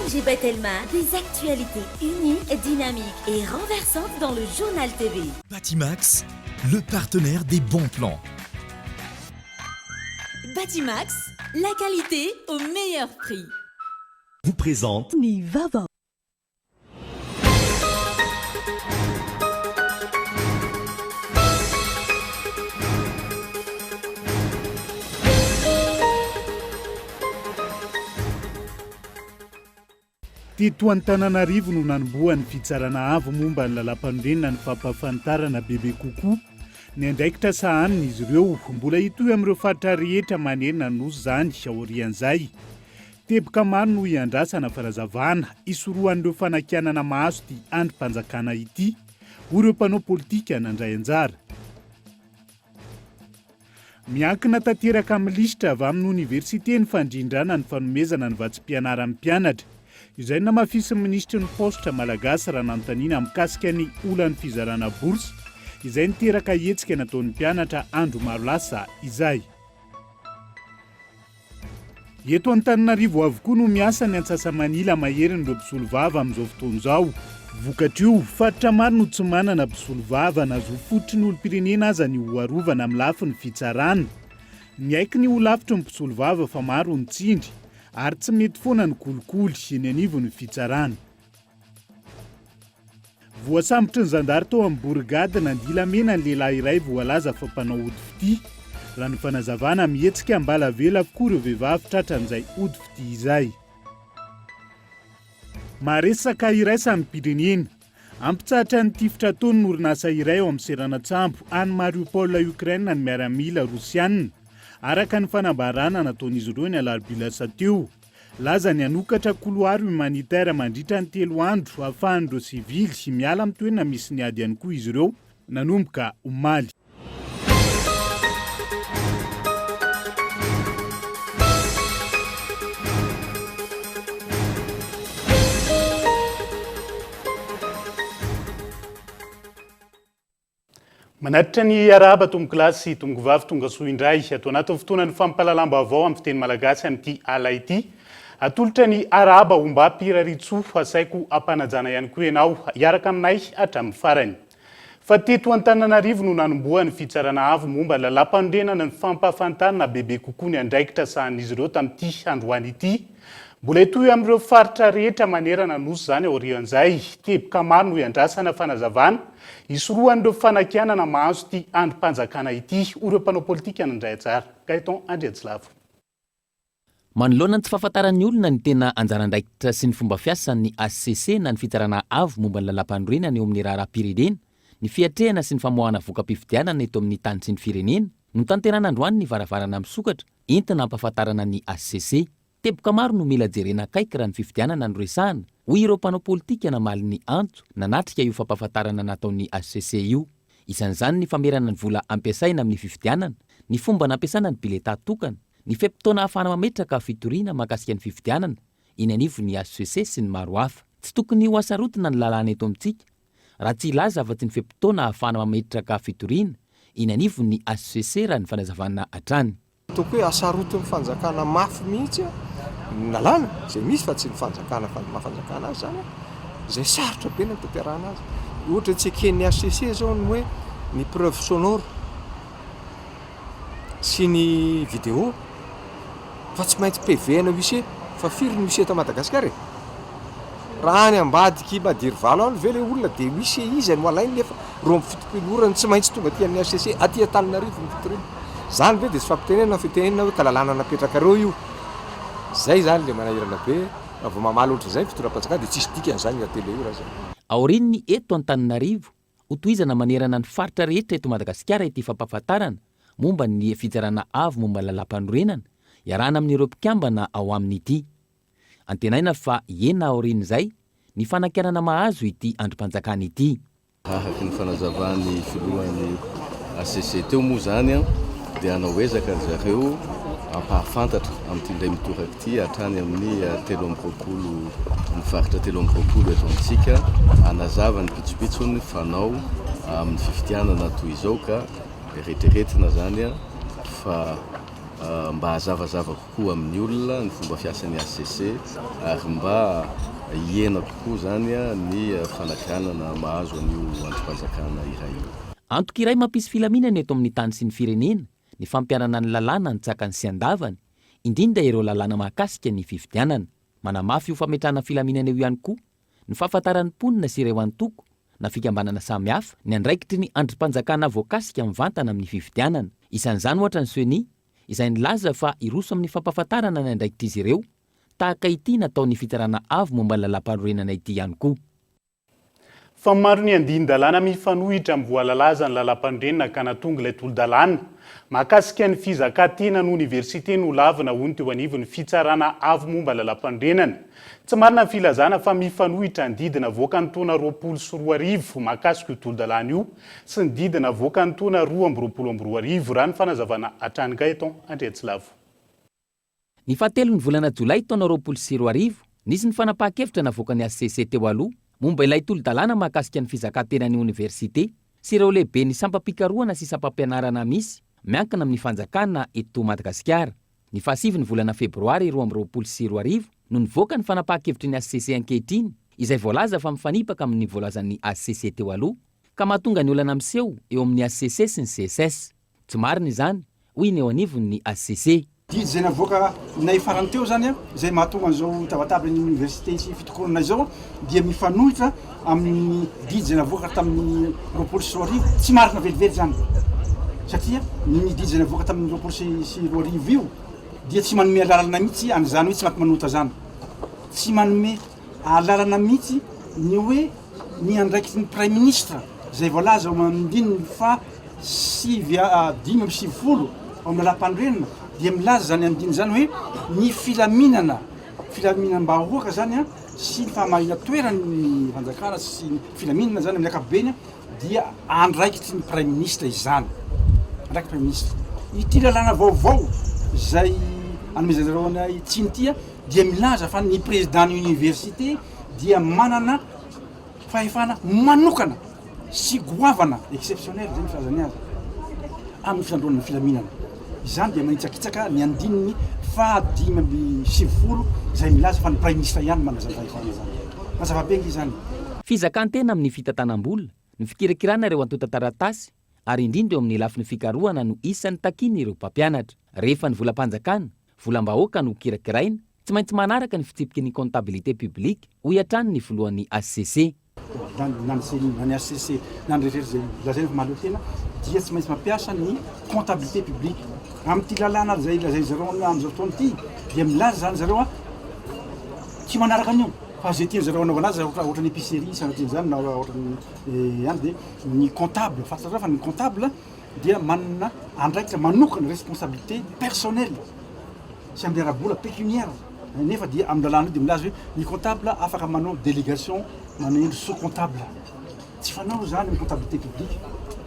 Najib Telma, des actualités uniques, dynamiques et renversantes dans le journal TV. Batimax, le partenaire des bons plans. Batimax, la qualité au meilleur prix. Vous présente Nivava. Teto Antananarivo no nanomboan'ny fitsarana avo momba ny lalam-panorenana ny fampahafantarana bebe kokoa. Ny andraikitra sahaniny izy ireo mbola hitoy amin'ireo faritra rehetra manerana nosy zany aorian'izay. Teboka maro no iandrasana farazavana isorohan'ireo fanakianana mahazo ty androm-panjakana ity ho ireo mpanao politika nandray anjara. Miankina tanteraka amin'ny lisitra avy amin'ny oniversite ny fandrindrana ny fanomezana ny vatsim-pianaran'ny mpianatra. Izay namafisin'ny ministry ny postra malagasy raha nanontaniana mikasika ny olan'ny fizarana bourse izay niteraka hetsika nataon'ny mpianatra andro maro lasa izay. Eto Antananarivo avokoa no miasa ny Antsasamanila maheriny ireo mpisolo vava amin'izao fotoana izao. Vokatra io faritra maro no tsy manana mpisolo vava na zo fototry ny olom-pirenena aza ny ho arovana amin'ny lafin'ny fitsarana. Miaiky ny ho lavitry ny mpisolo vava fa maro ny tsindry. Ary tsy mety foana ny kolikoly eny anivon'ny fitsarana. Voasambotry ny zandary tao amin'ny Borigady nandilamena ny lehilahy iray voalaza fa mpanao ody fity. Raha ny fanazavana mihetsika mbalavela avokoa ireo vehivavy tratran'izay ody fity izay. Maresaka iraisany pirenena. Ampitsahatra ny tifitra taony orinasa iray ao amin'ny Seranatsambo any Mariupol Ukraine ny miaramila Rosianina. Araka ny fanambarana nataon'izy ireo ny alarobia teo. Laza ny anokatra couloir humanitaire mandritra ny 3 andro ahafahan'ireo sivily miala amin'ny toerana misy ny ady ihany koa izy ireo nanomboka omaly. Manatitra ny araba tombo kilasy tombo vavy tonga soa indray atao anatin'ny fotoanan'ny fampalalamba avao amin'ny fiteny malagasy amin'ity ala ity. Atolotra ny araba omba piraritso asaiko ampanajana ihany koa ianao hiaraka aminay hatramin'ny farany. Fa teto Antananarivo no nanomboan'ny fitsarana avo momba lalam-panorenana ny fampahafantarana bebe kokoa ny andraikitra sahan'izy ireo tamin'ity androany ity. Mbola hitoy amin'ireo faritra rehetra manerana nosy zany aorian'izay. Teboka maro no iandrasana fanazavana isorohan'ireo fanakianana mahazo ty androm-panjakana ity ho ireo mpanao politika nandray anjara. Gaeton Andriatsilavo. Manoloana ny tsy fahafantaran'ny olona ny tena anjarandraikitra sy ny fomba fiasan'ny ACC na ny fitsarana avo momba ny lalam-panorenana eo amin'ny raharaham-pirenena, ny fiatrehana sy ny famoahana voka-pifidianana eto amin'ny tany sy ny firenena, no tanterana androany ny varavarana misokatra entina ampahafantarana ny ACC. Teboka maro no mila jerena akaiky raha ny fifidianana no resahana hoy ireo mpanao politika namaly ny antso nanatrika io fampahafantarana nataon'ny ACC io. Isan'izany ny famerana ny vola ampiasaina amin'ny fifidianana, ny fomba nampiasana ny bileta tokana, ny feim-potoana ahafahana mametraka fitoriana mahakasika ny fifidianana, iny anivo ny ACC sy ny maro hafa. Tsy tokony ho asarotana ny lalàna eto amintsika. Raha tsy ilaza afa-tsy ny feim-potoana ahafahana mametraka fitoriana, iny anivo ny ACC raha ny fanazavana hatrany. Toko hoe asaroton'ny fanjakana mafy mihitsy ny lalàna izay misy fa tsy ny fanjakana mafanjakana azy zany izay sarotra be ny tanterahana azy. Ohatra tsy eken'ny ACC zao ny hoe ny preuve sonore sy ny vidéo fa tsy maintsy PV na huissier fa firy ny huissier ta Madagasikara. Raha any ambadiky madiry valo any ve le olona dia huissier izy no alainy nefa roa fitopilorany tsy maintsy tonga aty amin'ny ACC aty Antananarivo ny fitoriana. Zany ve dia tsy fampitenena fitenena hoe ka lalàna napetraka reo io. Zay zany le manahirana be vao mamaly ohatry zay fitoram-panjakana dia tsisy dikan'izany atele io raha zay. Aorin'ny eto Antananarivo hotohizana manerana ny faritra rehetra eto Madagasikara ity fampahafantarana momba ny fitsarana avo momba lalam-panorenana iarahana amin'ireo mpikambana ao amin'ity. Antenaina fa ena aorin'izay ny fanakianana mahazo ity androm-panjakana ity. Ahaky ny fanazavany filohan'ny ACC teo moa zany dia hanao ezaka ry zareo ampahafantatra amin'ity indray mitoraka ity hatrany amin'ny 3 ny faritra 3 eto amintsika hanazava ny pitsopitsony fanao amin'ny fifidianana toy izao ka rehetrarehetina zany fa mba hazavazava kokoa amin'ny olona ny fomba fiasan'ny ACC ary mba hiena kokoa zany ny fanakanana mahazo an'io androm-panjakana iray io. Antoka iray mampisy filaminana eto amin'ny tany sy ny firenena ny fampianana ny lalàna ny tsakany sy andavany, indrindra ireo lalàna mahakasika ny fifidianana. Manamafy io fametrahana filaminana io ihany koa ny fahafantaran'ny mponina sy ireo antoko na fikambanana samihafa ny andraikitry ny androm-panjakana voakasika mivantana amin'ny fifidianana. Isan'izany ohatra ny Sony izay nilaza fa iroso amin'ny fampahafantarana ny andraikitry izy ireo, tahaka ity nataon'ny fitarana avo momba ny lalam-panorenana ity ihany koa. Fa maro ny andin-dalàna mifanohitra amin'ny voalalaza ny lalam-panorenana ka natonga ilay tolo-dalàna mahakasika ny fizakantena ny oniversite no lavina hono teo anivon'ny fitsarana avo momba lalam-panorenana. Tsy marina ny filazana fa mifanohitra ny didina voaka ny taona 2024 mahakasika io tolo-dalàna io sy ny didina voaka ny taona 2024 raha ny fanazavana Atranigaeton Andriatsilavo. Ny fahatelo ny volana Jolay taona 2024 nisy ny fanapahan-kevitra navoaka ny ACC teo aloha momba ilay tolo-dalàna mahakasika ny fizakantena ny oniversite sy ireo lehibe ny sampam-pikarohana sy sampam-pianarana misy miankina amin'ny fanjakana eto Madagasikara. Ny fahasivy ny volana Febroary 2024 no nivoaka ny fanapahan-kevitry ny ACC ankehitriny izay voalaza fa mifanipaka amin'ny voalazan'ny ACC teo aloha ka mahatonga ny olana miseho eo amin'ny ACC sy ny CSS. Tsy marina izany, hoy ny eo anivon'ny ACC. Didy zay navoaka nay farany teo zany zay mahatonga an'izao tabataba ny université sy fitokonana izao dia mifanohitra amin'ny didy zay navoaka tamin'ny 2024 tsy marina velively zany satria ny didy zay navoaka tamin'ny 2024 io dia tsy manome alalana mihitsy an'izany hoe tsy mampimanota zany, tsy manome alalana mihitsy ny hoe ny andraikitry ny prime ministre zay voalaza mandininy fa 5.20 ao amin'ny lalam-panorenana dia milaza zany andiny zany hoe ny filaminam-bahoaka zany sy ny fahamarina toerany fanjakana sy ny filaminana zany amin'ny ankapobeny dia andraikitry ny prime ministre izany. Andraikitry prime ministre. Ity lalàna vaovao zay anomezanareo itsiny ity dia milaza fa ny président ny université dia manana fahefana manokana sy goavana exceptionnel zay filazany azy amin'ny fiandronana filaminana. Izany dia manitsakitsaka ny andininy fa 5.20 zay milaza fa ny prime ministre ihany manazana fahefana zany. Mazava-bengy izany. Fizakantena amin'ny fitantanam-bola, ny fikirakirana ireo antotan-taratasy ary indrindra eo amin'ny lafin'ny fikarohana no isan'ny takiny ireo mpampianatra. Rehefa ny volam-panjakana, volam-bahoaka no kirakiraina, tsy maintsy manaraka ny fitsipiky ny comptabilité publique ho iatrany ny voalohan'ny ACC. Nany ACC nandrehetra zay lazaina fa mahaleo tena dia tsy maintsy mampiasa ny comptabilité publique amin'ity lalàna zay lazay zareo amin'izao fotoana ity dia milaza zany zareo tsy manaraka an'io fa zay tiany zareo anaovana azy ohatra ny épicerie sanatiny zany na ohatra ihany dia ny comptable fantatrareo fa ny comptable dia manana andraikitra manokana responsabilité personnelle sy amin'ny ara-bola pécuniaire nefa dia amin'ny lalàna io dia milaza hoe ny comptable afaka manao délégation manendro sous comptable. Tsy fanao zany amin'ny comptabilité publique,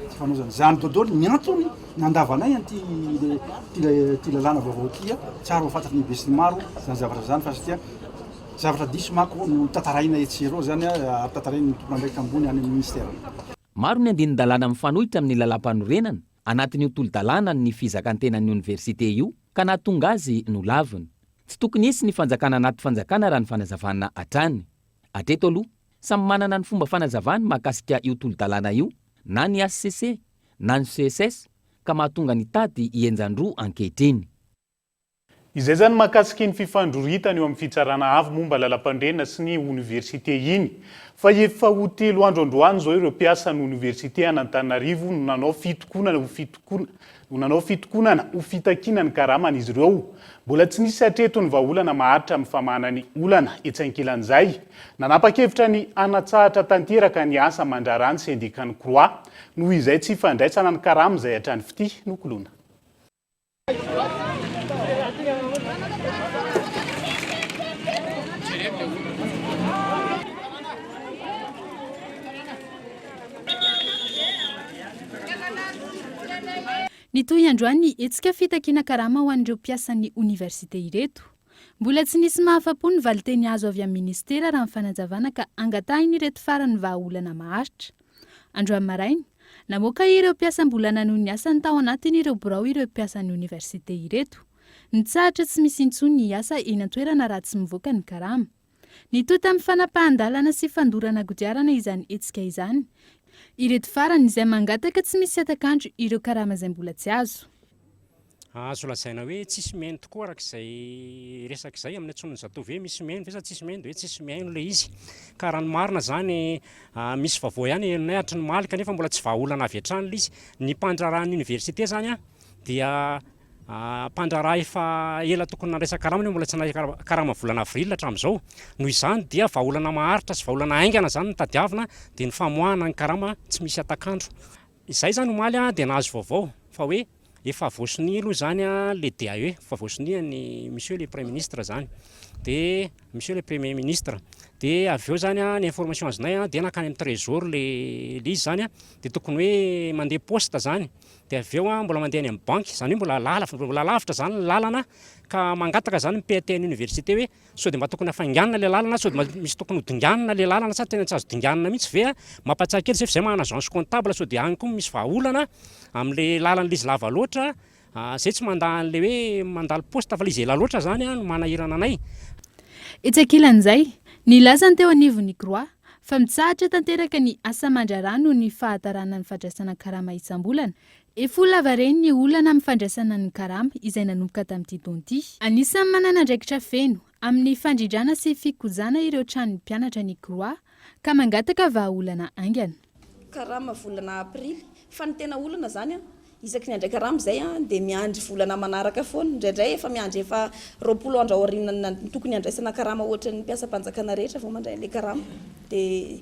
tsy fanao zany. Zany dodolo ny antony nandavanay ty lalàna vaovao ity tsara ho fantatry ny be sy ny maro zany zavatra zany fa satria zavatra diso manko no tantaraina etsero zany tantaraina ny tompona andraikitra ambony any amin'ny ministère. Maro ny andinin-dalàna mifanohitra amin'ny lalam-panorenana anatin'io tolo-dalàna ny fizakantenan'ny université io ka nahatonga azy no lavina. Tsy tokony hisy ny fanjakana anaty fanjakana raha ny fanazavana hatrany. Hatreto aloha samy manana ny fomba fanazavany mahakasika io tolo-dalàna io na ny ACC na ny CSS ka mahatonga ny tady hienjan-droa ankehitriny. Izay zany mahakasika ny fifandroritana eo amin'ny fitsarana avo momba lalam-pandrenana sy ny université iny. Fa efa ho 3 andro androany zao ireo mpiasa ny université Antananarivo no nanao fitokonana ho fitakinana ny karamana izy ireo. Mbola tsy nisy hatreto ny vahaolana maharitra amin'ny famahanany olana etsy ankilan'izay. Nanapa-kevitra ny anatsahatra tanteraka ny asa mandrarany syndicat-ny Croix noho izay tsy fandraisana ny karama izay hatrany fity nokolona. Ny toy androany etsika fitakina karama ho an'ireo mpiasan'ny université ireto. Mbola tsy nisy mahafa-po ny valiteny azo avy amin'ny ministera raha ny fanazavana ka angatahiny ireto farany vahaolana maharitra. Androany maraina, namoaka ireo mpiasa mbola nanohy ny asany tao anatin'ireo birao ireo mpiasan'ny université ireto. nitsahatra tsy misy intsony ny asa eny an-toerana raha tsy mivoaka ny karama. Nitoa tamin'ny fanapahan-dalana sy fandorana kodiarana izany hetsika izany. Ireto farany izay mangataka tsy misy atakandro ireo karama izay mbola tsy azo. Azo lazaina hoe tsisy miaino tokoa arak'izay resaka izay amin'ny antson'ny zatovy hoe misy miaino ve sa tsisy miaino dia hoe tsisy miaino ilay izy. Ka raha ny marina izany misy vaovao ihany enonay hatry ny maly kanefa mbola tsy vahaolana avy hatrany ilay izy. Ny mpandrarahan'ny oniversite izany dia mpandraraha efa ela tokony nandraisa karama mbola tsy nahay karama volana avril hatramin'izao. Noho izany dia vahaolana maharitra sy vahaolana aingana izany ny tadiavina dia ny famoahana ny karama tsy misy atakandro. Izay izany omaly dia nahazo vaovao fa hoe efa voasiny aloha zany le DAE, fa voasiny monsieur le premier ministre zany. Dia monsieur le premier ministre dia avy eo zany ny information azonay dia nakany amin'ny trésor le izy zany dia tokony hoe mandeha poste zany. Dia avy eo mbola mandeha any amin'ny banky, zany hoe mbola lavitra zany ny lalana ka mangataka zany ny PATN université hoe sao dia mba tokony hafainganina le lalana, sao dia misy tokony hodinganina le lalana sa tena tsy azo dinganina mihitsy ve mampatsaka kely zay mahana agence comptable, sao dia any koa misy vahaolana amin'le lalan'le izy lava loatra. Zay tsy mandahan'le hoe mandalo poste fa le izy ela loatra zany no manahirana anay. Etsakilan'izay nilazany teo anivon'ny Croix fa mitsahatra tanteraka ny asa mandrara noho ny fahatarana ny fandraisana karama isam-bolana. Efa lava reny ny olana amin'ny fandraisana ny karama izay nanomboka tamin'ity taona ity. Anisan'ny manana andraikitra feno amin'ny fandrindrana sy fikojana ireo tranon'ny mpianatra ny Croix ka mangataka vahaolana aingana. Karama volana aprily fa ny tena olana zany isaky ny andray karama zay dia miandry volana manaraka foana, indraindray efa miandry efa 20 andro aoriana tokony andraisana karama ohatra ny mpiasa-panjakana rehetra vao mandray le karama. Dia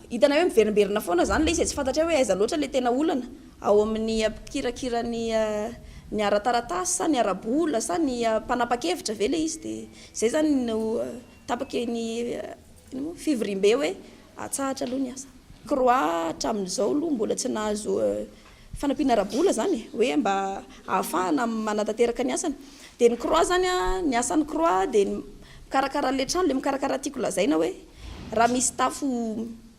hitanay hoe miverimberina foana zany le izy tsy fantatra hoe aiza loatra le tena olana ao amin'ny ampikirakira ny ara-taratasy sa ny ara-bola sa ny mpanapa-kevitra ve le izy. Dia zay zany no tapaky ny fivoriam-be hoe atsahatra aloha ny asa. Croix hatramin'izao aloha mbola tsy nahazo fanampiana ara-bola zany hoe mba ahafahana manatanteraka ny asany. Dia ny Croix zany ny asan'ny Croix dia mikarakara le trano, le mikarakara tiako lazaina hoe raha misy tafo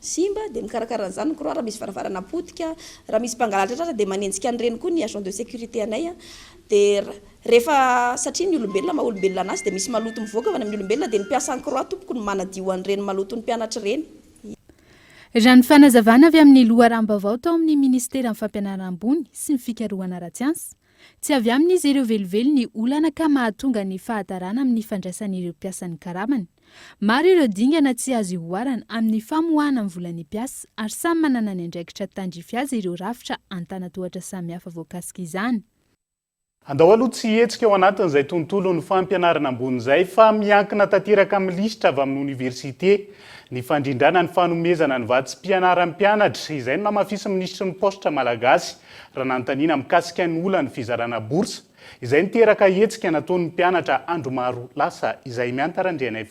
simba dia mikarakara an'izany ny Croix, raha misy varavarana potika, raha misy mpangalatra tratra dia manenjika an'ireny koa ny agent de sécurité anay. Dia rehefa satria ny olombelona maha olombelona anazy dia misy maloto mivoaka avy amin'ny olombelona dia ny mpiasan'ny Croix tompoko ny manadio an'ireny maloton'ny mpianatra ireny. Raha ny fanazavana avy amin'ny loharam-baovao tao amin'ny ministera amin'ny fampianarana ambony sy ny fikarohana ara-tsiansy. Tsy avy amin'izy ireo velively ny olana ka mahatonga ny fahatarana amin'ny fandraisan'ireo mpiasan'ny karamany. Maro ireo dingana tsy azo ihoarana amin'ny famoahana amin'ny volan'ny mpiasa ary samy manana ny andraikitra tandrify azy ireo rafitra an-tanatohatra samihafa voakasika izany. Andao aloha tsy hetsika eo anatin'izay tontolo ny fampianarana ambony izay fa miankina tanteraka amin'ny lisitra avy amin'ny oniversite ny fandrindrana ny fanomezana ny vatsim-pianaran'ny mpianatra izay no namafisa ministra ny postra malagasy raha nanontaniana mikasika ny olana fizarana borsa izay niteraka hetsika nataon'ny mpianatra andro maro lasa izay miantarandrianay.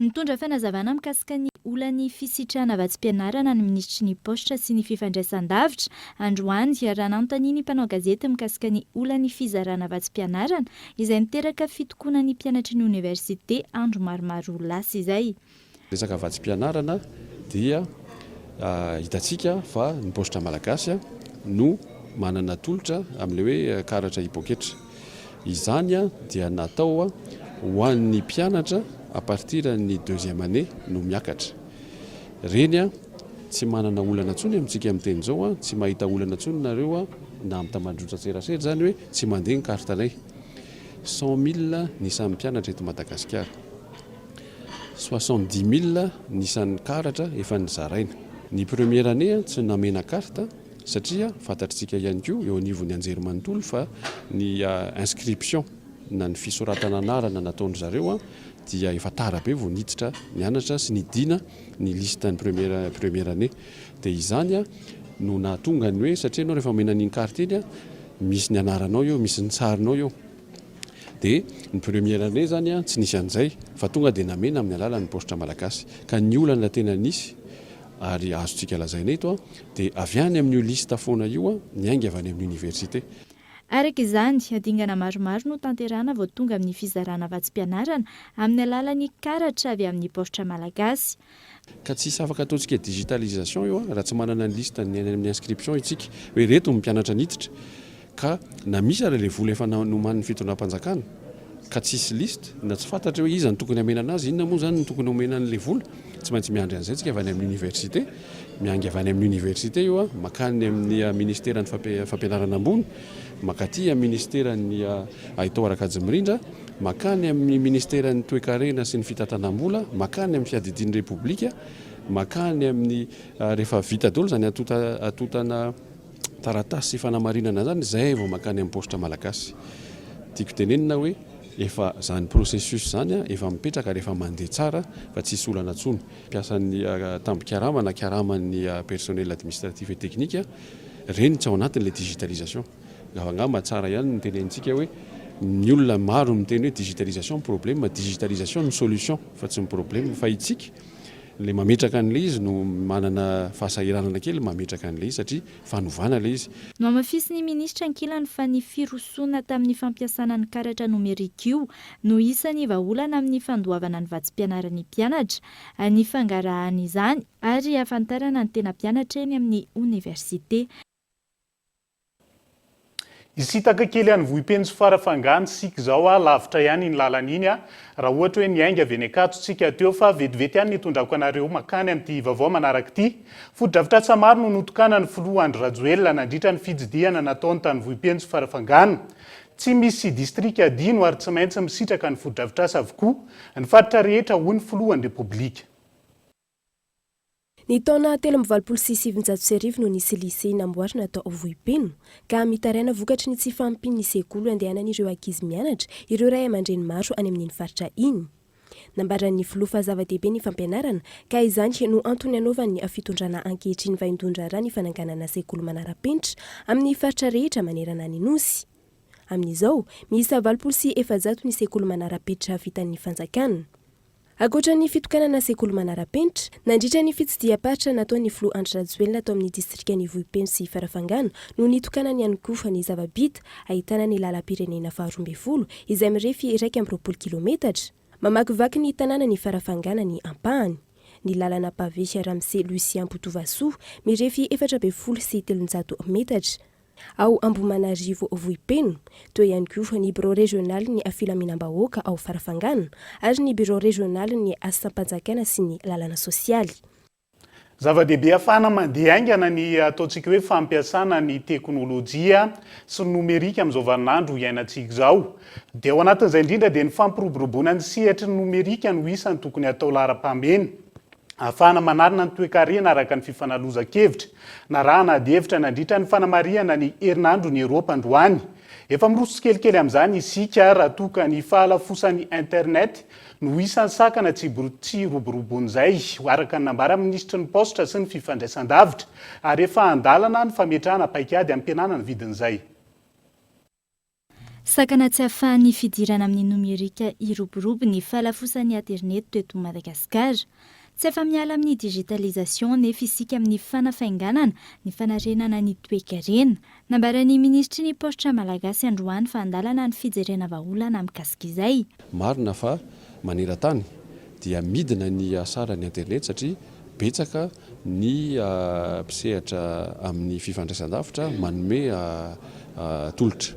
Nitondra fanazavana mikasika ny olany fisitrana vatsim-pianarana ny ministry ny postra sy ny fifandraisan-davitra androany raha nanontaniana ny mpanao gazety mikasika ny olany fizarana vatsim-pianarana izay niteraka fitokonany mpianatra ny oniversite andro maromaro lasa izay. Resaka vatsim-pianarana dia hitantsika fa ny postra malagasy no manana tolotra amin'ilay hoe karatra hipoketra. Izany dia natao ho an'ny mpianatra à partir ny 2e année no miakatra. Reny tsy manana olana tsony amintsika amin'ny teny zao tsy mahita olana tsony nareo na amin'ny tamandrotra serasera zany hoe tsy mandeha ny kartanay. 100 000 nisan'ny mpianatra eto Madagasikara. 70 000 nisan'ny karatra efa nizaraina. Ny première année tsy namena karta satria fantatritsika ihany koa eo anivon'ny anjerimanontolo fa ny inscription na ny fisoratana anarana nataony zareo dia efa tara be vao niditra mianatra sy nidina ny listany première année. Dia izany no nahatonga ny hoe satria anao rehefa mena ny carte iny misy ny anaranao eo, misy ny tsarinao eo. Dia ny première année zany tsy nisy an'izay fa tonga dia namena amin'ny alalan'ny postra malagasy ka ny olana tena nisy ary azontsika lazaina eto dia avy any amin'ny lista foana io niainga avy any amin'ny université. Araka izany adingana maromaro no tanterana vao tonga amin'ny fizarana vatsim-pianarana amin'ny alalan'ny karatra avy amin'ny postra malagasy. Ka tsy afaka ataontsika digitalisation io raha tsy manana ny lista ny inscription itsika hoe reto ny mpianatra niditra ka na misy ary le vola efa noman'ny fitondram-panjakana ka tsisy liste na tsy fantatra hoe iza ny tokony amena anazy, inona moa zany ny tokony omena an'le vola, tsy maintsy miandry an'izay tsika avy any amin'ny université, miangy avy any amin'ny université io a makany amin'ny ministère ny fampianarana ambony, makaty amin'ny ministère ny ahitao arakajy-mirindra, makany amin'ny ministère ny toe-karena sy ny fitantanam-bola, makany amin'ny fiadidin'ny repoblika, makany amin'ny rehefa vita daholo zany atotana taratasy sy fanamarinana zany, zay vao makany amin'ny postre malagasy. Tiako tenenina hoe efa zany processus zany efa mipetraka ary efa mandeha tsara fa tsisy olana tsony. Piasan'ny tambikarama na karaman'ny personnel administratif et technique reny tsy ao anatin'le digitalisation. Angamba tsara ihany ny tenentsika hoe ny olona maro miteny hoe digitalisation problème, digitalisation ny solution fa tsy ny problème, fa itsika le mametraka an'le izy no manana fahasahiranana kely mametraka an'le izy satria fanovana le izy. No amafisy ny minisitra ankilany fa ny firosoana tamin'ny fampiasana ny karatra nomerika io no isan'ny vahaolana amin'ny fandoavana ny vatsim-pianarany mpianatra, ny fangarahana izany ary ahafantarana ny tena mpianatra eny amin'ny université. Isitaka kely any vohipeny sy farafangany sika zao lavitra ihany ny lalana iny raha ohatra hoe niainga avy any akato tsika teo fa vetivety ihany nitondrako anareo makany amin'ity vaovao manaraka ity. Foto-drafitrasa maro no notokana ny filoha Andry Rajoelina nandritra ny fijidiana nataony tany vohipeny sy farafangany. Tsy misy distrika adino ary tsy maintsy misitraka ny foto-drafitrasa avokoa ny faritra rehetra hoy ny filohan'ny repoblika. Ny taona 2026 no nisy lycée namboarina tao Vohipeno ka mitaraina vokatry ny tsy fampin'ny sekoly andehanan'ireo ankizy mianatra ireo ray aman-dreny maro any amin'ny faritra iny. Nambaran'ny filoha fa zava-dehibe ny fampianarana ka izany no antony anaovan'ny fitondrana ankehitriny vaindondra raha ny fananganana sekoly manara-penitra amin'ny faritra rehetra manerana ny nosy. Amin'izao miisa 700 ny sekoly manara-penitra vitan'ny fanjakana. Akoatra ny fitokanana sekoly manara-penitra, nandritra ny fitsidiam-paritra nataon'ny filoha Andry Rajoelina tao amin'ny distrikan'ny Vohipeno sy Farafangana no nitokanany ihany koa fa ny zava-bita ahitana ny lalam-pirenena faha 12 izay mirefy 1.4 kilometatra. Mamakivaky ny tanàna ny Farafangana ny Ampahany. Ny lalana Pavesy Ramsey Lucien Botovasoa mirefy 4.7 sy 300 metatra. Ao Ambohimanarivo Vohipeno, toy ihany koa ny bureau régional ny filaminam-bahoaka ao Farafangana ary ny bureau régional ny asam-panjakana sy ny lalana sosialy. Zava-dehibe afahana mandeha aingana ny ataontsika hoe fampiasana ny teknôlôjia sy ny nomerika amin'izao vaninandro iainantsika izao. Dia ao anatin'izay indrindra dia ny fampiroboroboana ny sehatry ny nomerika no isany tokony atao laharam-pahamehana. Afahana manarina ny toe-karena araka ny fifanalozan-kevitra na raha na hevitra nandritra ny fanamariana ny herinandro ny Eropa androany. Efa miroso tsikelikely amin'izany isika raha toka ny fahalafosan'ny internet no isan'ny sakana tsy roborobon'izay araka ny nambara ministra ny postra sy ny fifandraisan-davitra ary efa andalana ny fametrahana paikady ampianana ny vidin'izay. Sakana tsy ahafahan'ny fidirana amin'ny nomerika iroborobo ny fahalafosan'ny internet teto Madagasikara. Tsy efa miala amin'ny digitalisation nefa isika amin'ny fanafainganana ny fanarenana ny toe-karena. Nambaran'ny ministry ny postra malagasy androany fa andalana ny fijerena vahaolana mikasika izay. Marina fa maneran-tany dia midina ny asaran'ny internet satria betsaka ny mpisehatra amin'ny fifandraisan-davitra manome tolotra.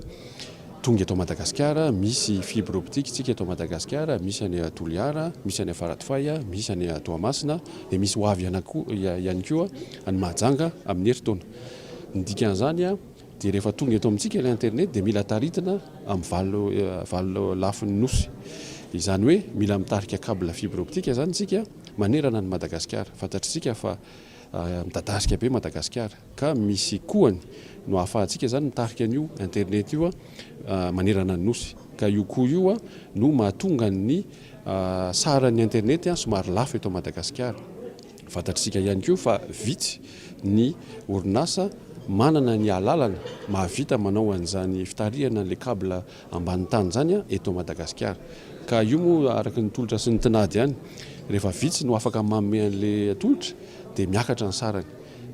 Tonga eto Madagasikara, misy fibre optique tsika eto Madagasikara, misy any Toliara, misy any Faradofay, misy any Toamasina, dia misy ho avy ihany koa any Mahajanga amin'ny herintaona. Ny dikan'izany dia rehefa tonga eto amintsika ilay internet dia mila taritina amin'ny valo lafin'ny nosy. Izany hoe mila mitarika câble fibre optique zany tsika manerana ny Madagasikara. Fantatritsika fa midadasika be Madagasikara ka misy kohany no ahafahantsika zany mitarika an'io internet io manerana ny nosy. Ka io koa io no mahatonga ny saran'ny internet somary lafo eto Madagasikara. Fantatritsika ihany koa fa vitsy ny orinasa manana ny alalana mahavita manao an'izany fitarihana le câble ambany tany zany eto Madagasikara. Ka io moa araka ny tolotra sy ny tinady ihany. Rehefa vitsy no afaka manome an'le tolotra dia miakatra ny sarany.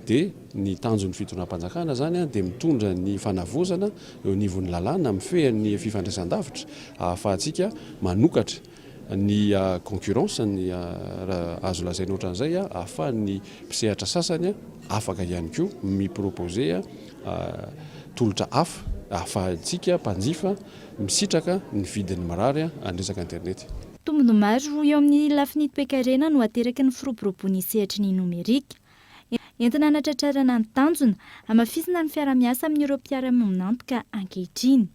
Dia ny tanjon'ny fitondram-panjakana zany dia mitondra ny fanavozana eo anivon'ny lalàna mifehan'ny fifandraisan-davitra ahafahantsika manokatra ny concurrence ny azo lazaina ohatran'izay ahafahan'ny mpisehatra sasany afaka ihany koa miproposer tolotra hafa ahafahantsika mpanjifa misitraka ny vidin'ny marary andresaka internet. Tombony maro eo amin'ny lafiny toe-karena no ateraky ny firoborobony sehatry ny nomerika. Entina anatratrarana ny tanjona amafisina ny fiara-miasa amin'ireo mpiara-mioninantoka ankehitriny.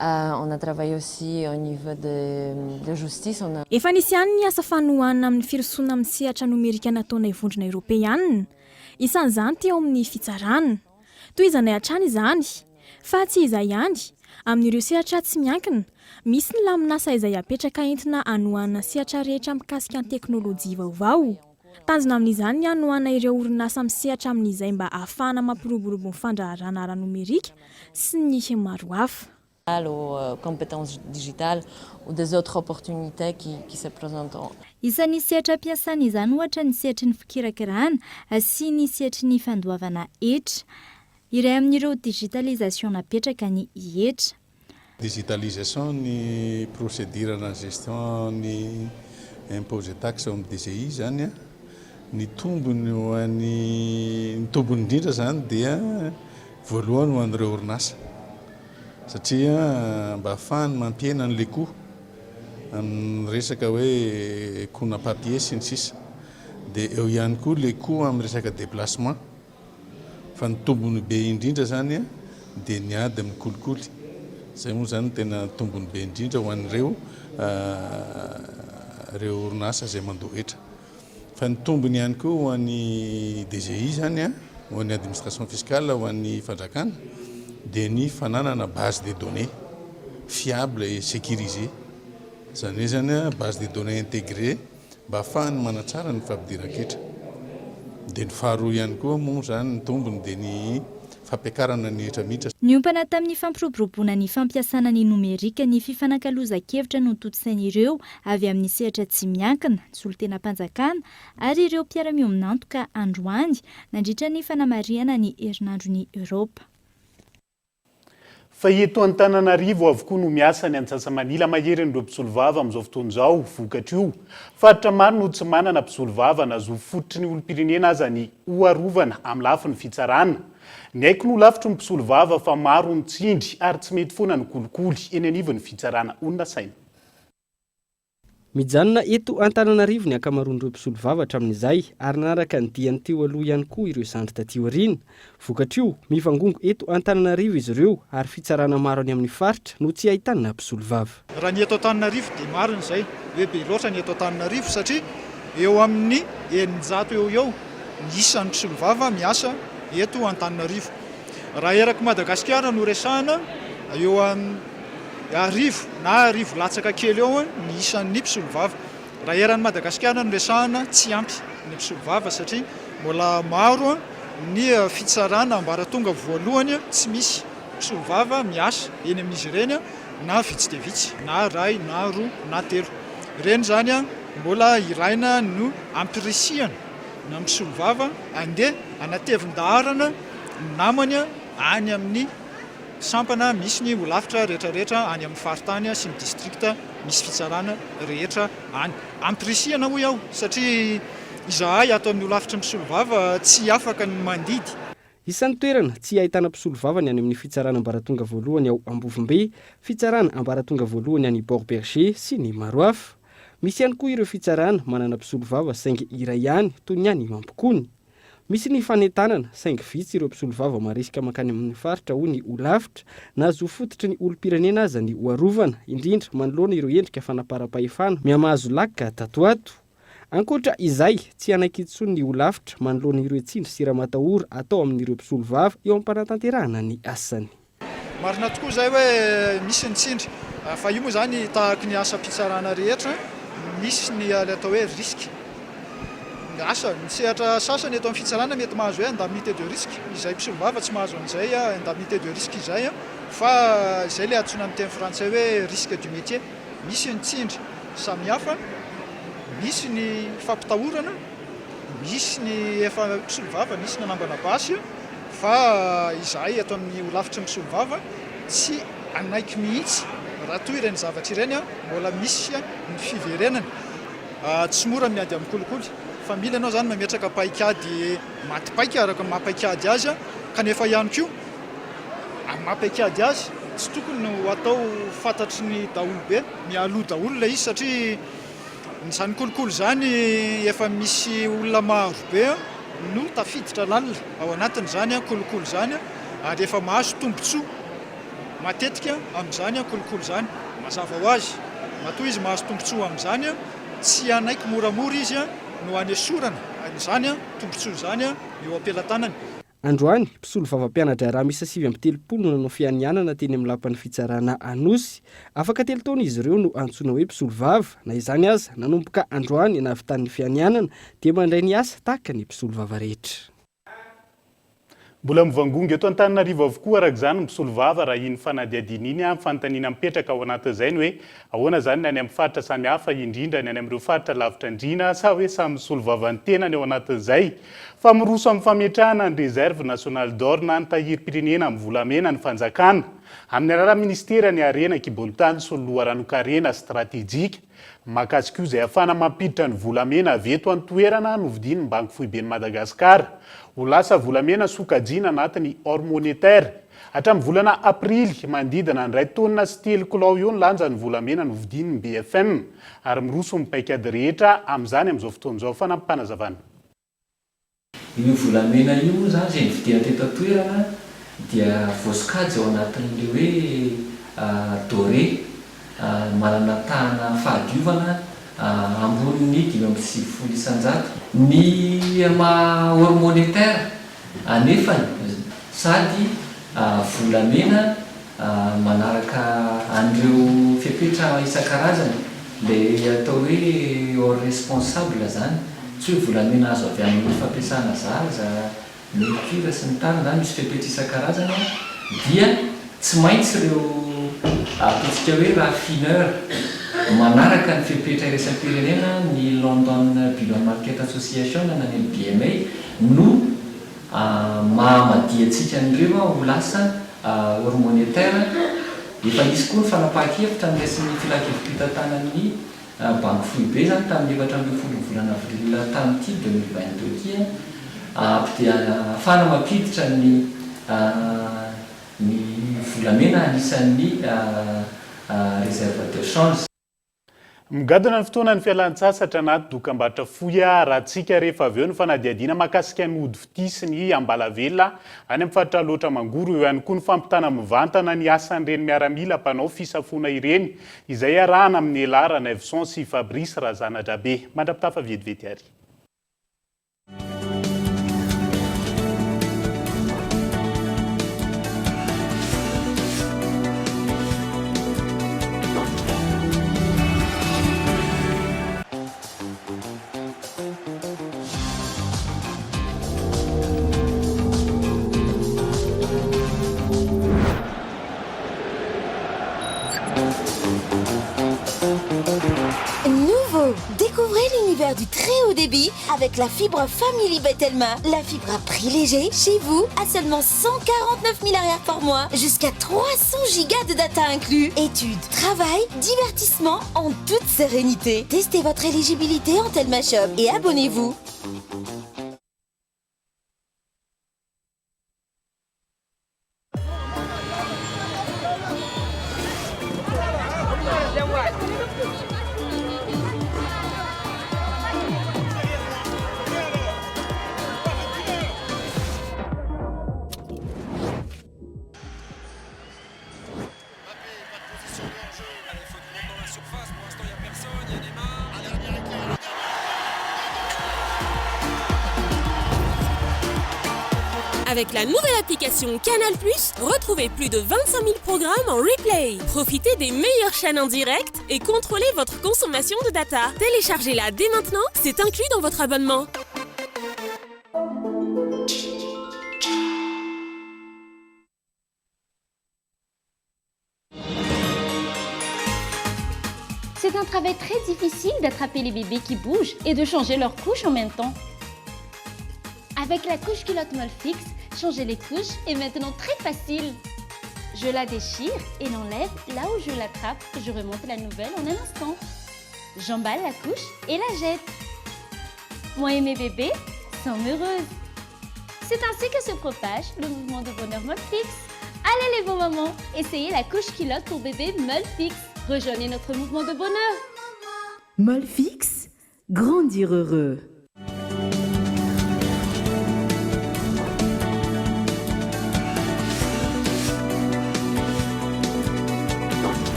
On a travaillé aussi au niveau de justice. Efa nisy ihany ny asa fanohanana amin'ny firosoana amin'ny sehatra nomerika nataona ivondrona Eoropeanina. Isan'izany teo amin'ny fitsarana. Toy izany hatrany izany. Fa tsy izay ihany, amin'ireo sehatra tsy miankina, misy ny laminasa izay apetraka entina hanohanana sehatra rehetra mikasika ny teknôlôjia vaovao. Tanjona amin'izany ny hanohana ireo orinasa misehatra amin'izay mba ahafahana mampiroborobo ny fandraharana ara-nomerika sy ny maro hafa. Aux compétences digitales ou des autres opportunités qui se présenteront. Isan'ny sehatra ampiasana izany ohatra ny sehatry ny fikirakirana sy ny sehatry ny fandoavana hetra. Iray amin'ireo digitalisation napetraka ny hetra. Digitalisation ny procédure na gestion ny impôts et taxes ao amin'ny DGI zany ny tombony ho an'ny tombony indrindra zany dia voalohany ho an'ireo orinasa satria mba ahafahany mampiena an'le coût amin'ny resaka hoe coût-na papier sy ny sisa dia eo ihany koa le coût amin'ny resaka déplacement fa ny tombony be indrindra zany dia ny ady amin'ny kolikoly zay moa zany tena tombony be indrindra ho an'ireo reo orinasa zay mandohetra fa ny tombony ihany koa ho an'ny DGI zany ho an'ny administration fiscale ho an'ny fandrakana dia ny fananana base de données fiable et sécurisée zany hoe zany base de données intégrée mba ahafahany manatsara ny fampidiran-ketra dia ny faharoa ihany koa moa zany ny tombony dia ny fampiakarana ny hetra mihitra. Niompana tamin'ny fampiroboroboana ny fampiasana ny nomerika ny fifanankalozan-kevitra no totosain'ireo avy amin'ny sehatra tsy miankina, solon-tena-mpanjakana ary ireo mpiara-mioninantoka androany nandritra ny fanamariana ny herinandron'ny Eoropa. Fa eto Antananarivo avokoa no miasa ny Antsasamanila mahery-n'ireo mpisolovava amin'izao fotoana izao vokatra io. Faritra maro no tsy manana mpisolovava nazo fototry ny olom-pirenena aza ny hoarovana amin'ny lafiny fitsarana. Ny haiko no lavitry ny mpisolovava fa maro ny tsindry ary tsy mety foana ny kolikoly eny anivon'ny fitsarana onona saina. Mijanona eto Antananarivo ny ankamaroan'ireo mpisolovava hatramin'izay ary nanaraka ny diany teo aloha ihany koa ireo zandry taty aoriana. Vokatra io mivangongo eto Antananarivo izy ireo ary fitsarana maro any amin'ny faritra no tsy ahitana mpisolovava. Raha ny eto Antananarivo dia marina izay hoe be loatra ny eto Antananarivo satria eo amin'ny 900 eo ny isan'ny mpisolovava miasa eto Antananarivo. Raha eraky Madagasikara no resahana eo arivo na arivo latsaka kely eo ny isan'ny mpisolovava. Raha eran'ny Madagasikara no resahana tsy ampy ny mpisolovava satria mbola maro ny fitsarana ambaratonga voalohany tsy misy mpisolovava miasa eny amin'izy ireny na vitsy dia vitsy na ray na roa na telo. Ireny zany mbola iraina no ampirisihana na mpisolovava andeha anatevin-daharana namany any amin'ny sampana misy ny olafitra rehetrarehetra any amin'ny faritany sy ny distrikta misy fitsarana rehetra any. Ampirisihana hoy aho satria izahay ato amin'ny olafitra mpisolovava tsy afaka ny mandidy. Isan'ny toerana tsy ahitana mpisolovava ny any amin'ny fitsarana ambaratonga voalohany ao Ambovombe, fitsarana ambaratonga voalohany any Port Berger sy ny maro hafa. Misy ihany koa ireo fitsarana manana mpisolovava saingy iray ihany toy ny any Mampikony. Misy ny fanentanana saingy vitsy ireo mpisolovava maresika makany amin'ny faritra ho ny olavitra na zo fototry ny olom-pirenena aza ny hoarovana indrindra manoloana ireo endrika fanapara-pahefana miamahazo lakika tatoato. Ankoatra izay tsy anaiky intsony ny olavitra manoloana ireo tsindry sy raha-matahora atao amin'ireo mpisolovava eo am-panatanterahana ny asany. Marina tokoa izay hoe misy ny tsindry fa io moa zany tahaka ny asa mpitsarana rehetra misy ny atao hoe risque. Asa ny sehatra sasany eto amin'ny fitsarana mety mahazo hoe indemnité de risque izay mpisolovava tsy mahazo an'izay indemnité de risque izay fa izay le antsoina amin'ny teny frantsay hoe risque du métier. Misy ny tsindry samihafa, misy ny fampitahorana, misy ny efa mpisolovava, misy ny anambana basy fa izahay eto amin'ny olafitra mpisolovava tsy anaiky mihitsy raha toy ireny zavatra ireny mbola misy ny fiverenana. Tsy mora miady amin'ny kolikoly fa mila anao zany mametraka paikady maty paika araka mampaikady azy kanefa ihany koa mampikady azy tsy tokony no atao fantatry ny daolobe mialoha daholo lay izy satria nyzany kolokolo zany efa misy olona marobe no tafiditra lalina ao anatin'zany kolokolo zany ary efa mahazo tombontsoa matetika amin'izany kolokolo zany mazava ho azy matoa izy mahazo tombontsoa amin'izany tsy anaiky moramora izy no anesorana izany tombontsoa zany eo ampelantanany. Androany mpisolo vava-pianatra raha misy 7 no nanao fianianana teny amin'ny lapan'ny fitsarana Anosy. Afaka 3 taona izy ireo no antsoina hoe mpisolo vava, na izany aza nanomboka androany navitan'ny fianianana dia mandray ny asa tahaka ny mpisolo vava rehetra. Mbola mivangonga eto Antananarivo avokoa araka izany mpisolo vava raha iny fanadihadiana iny amin'ny fanontaniana mipetraka ao anatin'izay ny hoe ahoana zany ny any amin'ny faritra samihafa indrindra ny any amin'ireo faritra lavitra indrina sa hoe samy misolo vava ny tenany ao anatin'izay. Fa miroso amin'ny fametrahana ny réserve nationale d'or na ny tahirim-pirenena amin'ny volamena ny fanjakana amin'ny alalan'ny ministera ny arena kibolotany sy loharanokarena stratégique makasika io izay ahafana mampiditra ny volamena avy eto an-toerana novidiany ny banky foiben'ny Madagasikara. Ho lasa volamena sokajiana anatin'ny hors monétaire. Hatramin'ny volana aprily mandidina ny 2 taonina sy 3 kilao eo ny lanjan'ny volamena novidiany ny BFM ary miroso mipaikady rehetra amin'izany amin'izao fotoan'izao fanampanazavana. Io volamena io zany izay nividiana teto an-toerana dia voasokajy ao anatin'ilay hoe doré manana tahana fahadiovana ambony 5.7 isanjato. Ny hors monétaire anefany sady volamena manaraka an'ireo fepetra isan-karazany le atao hoe hors responsable zany. Tsy hoe volamena azo avy amin'ny fampiasana zaza, mercure sy ny tariny zany misy fepetra isan-karazany dia tsy maintsy ireo ataontsika hoe raffineur manaraka ny fepetra iraisam-pirenena ny London Bill Market Association na ny BMA no mahamadiantsika an'ireo ho lasa hors monétaire. Efa nisy koa ny fanapahan-kevitra nyresin'ny filakevim-pitantanan'ny banky foibe zany tamin'ny 4 volana avril tamin'ity 2022 ity dia ahafana mampiditra ny volamena anisan'ny réserve de change. Migadona ny fotoana ny fialan-tsasatra anaty dokam-barotra foya raha tsika rehefa avy eo ny fanadihadiana makasika ny ody fity sy ny ambalavelona any amin'ny faritra loatra mangoro eo ihany koa ny fampitana mivantana ny asan'ireny miaramila mpanao fisafona ireny izay arahana amin'ny Elara Nevson sy Fabrice Razanadrabe mandrapitafa vetivety ary. Découvrez l'univers du très haut débit avec la fibre Family Betelma. La fibre à prix léger chez vous à seulement 149 000 arrières par mois. Jusqu'à 300 gigas de data inclus. Études, travail, divertissement en toute sérénité. Testez votre éligibilité en Telma Shop et abonnez-vous. Avec la nouvelle application Canal+, retrouvez plus de 25 000 programmes en replay. Profitez des meilleures chaînes en direct et contrôlez votre consommation de data. Téléchargez-la dès maintenant, c'est inclus dans votre abonnement. C'est un travail très difficile d'attraper les bébés qui bougent et de changer leur couche en même temps. Avec la couche culotte molle fixe, changer les couches est maintenant très facile. Je la déchire et l'enlève là où je l'attrape et je remonte la nouvelle en un instant. J'emballe la couche et la jette. Moi et mes bébés sommes heureuses. C'est ainsi que se propage le mouvement de bonheur molle fixe. Allez les beaux mamans, essayez la couche culotte pour bébé Molfix. Rejoignez notre mouvement de bonheur. Molfix, grandir heureux.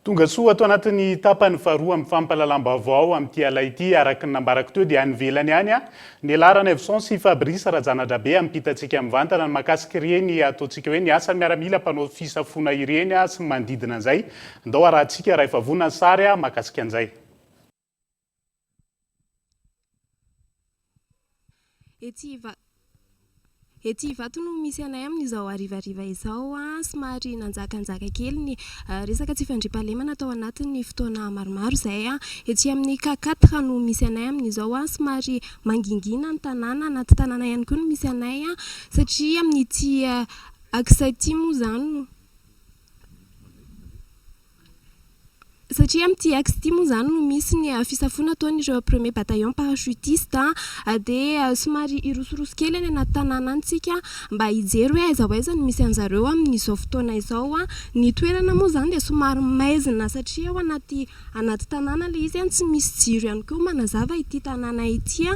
tonga soa ato anatin'ny tapany faharoa amin'ny fampahalalam-baovao amin'ity alaity araka ny nambarako teo dia anyvelany any ny alarana Evson sy Fabrice Rajanadrabe ampitantsika mivantana ny makasika ireny ataontsika hoe ny asany miaramila mpanao fisafona ireny sy manodidina an'izay ndao arahantsika raha efa vonina ny sary makasika an'izay. Ety vato no misy anay amin'izao arivariva izao somary nanjakanjaka kely ny resaka tsy fandriampahalemana atao anatin'ny fotoana maromaro izay ety amin'ny K4 no misy anay amin'izao somary mangingina ny tanàna anaty tanàna ihany koa no misy anay satria amin'ity aksaity moa zany no satria amin'ity axe moa zany no misy ny fisafona ataon'ireo premier bataillon parachutiste dia somary irosorosy kely any anaty tanàna antsika mba hijery hoe aiza ho aiza no misy an'zareo amin'izao fotoana izao ny toerana moa zany dia somary maizina satria ao anaty tanàna le izy tsy misy jiro ihany koa manazava ity tanàna ity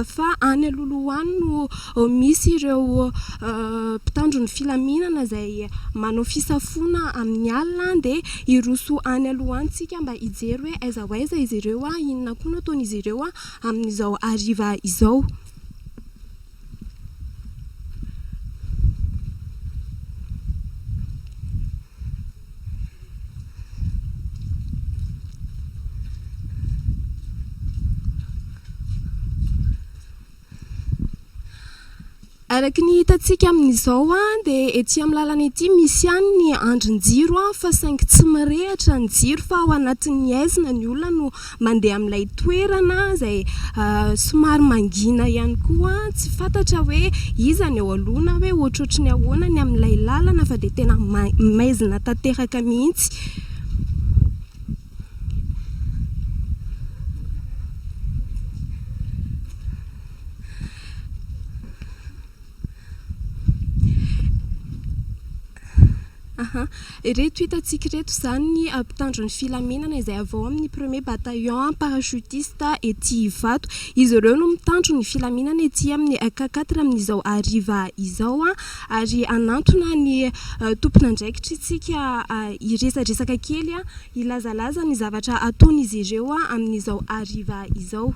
fa any alohaloha any no misy ireo mpitandro ny filaminana izay manao fisafona amin'ny alina dia iroso any aloha any tsika mba hijery hoe aiza ho aiza izy ireo inona koa no ataon'izy ireo amin'izao ariva izao. Araka ny hitantsika amin'izao dia ety amin'ny lalana ety misy ihany ny andrin-jiro fa saingy tsy mirehatra ny jiro fa ao anatin'ny aizina ny olona no mandeha amin'ilay toerana izay somary mangina ihany koa tsy fantatra hoe iza ny eo alohana hoe ohatrohatry ny ahoana ny amin'ilay lalana fa dia tena maizina tanteraka mihitsy. Ireto hitantsika reto zany ny mpitandro ny filaminana izay avao amin'ny premier bataillon parachutiste ety Ivato. Izy ireo no mitandro ny filaminana ety amin'ny K4 amin'izao ariva izao ary anantona ny tompon'andraikitra itsika iresadresaka kely ilazalaza ny zavatra ataon'izy ireo amin'izao ariva izao.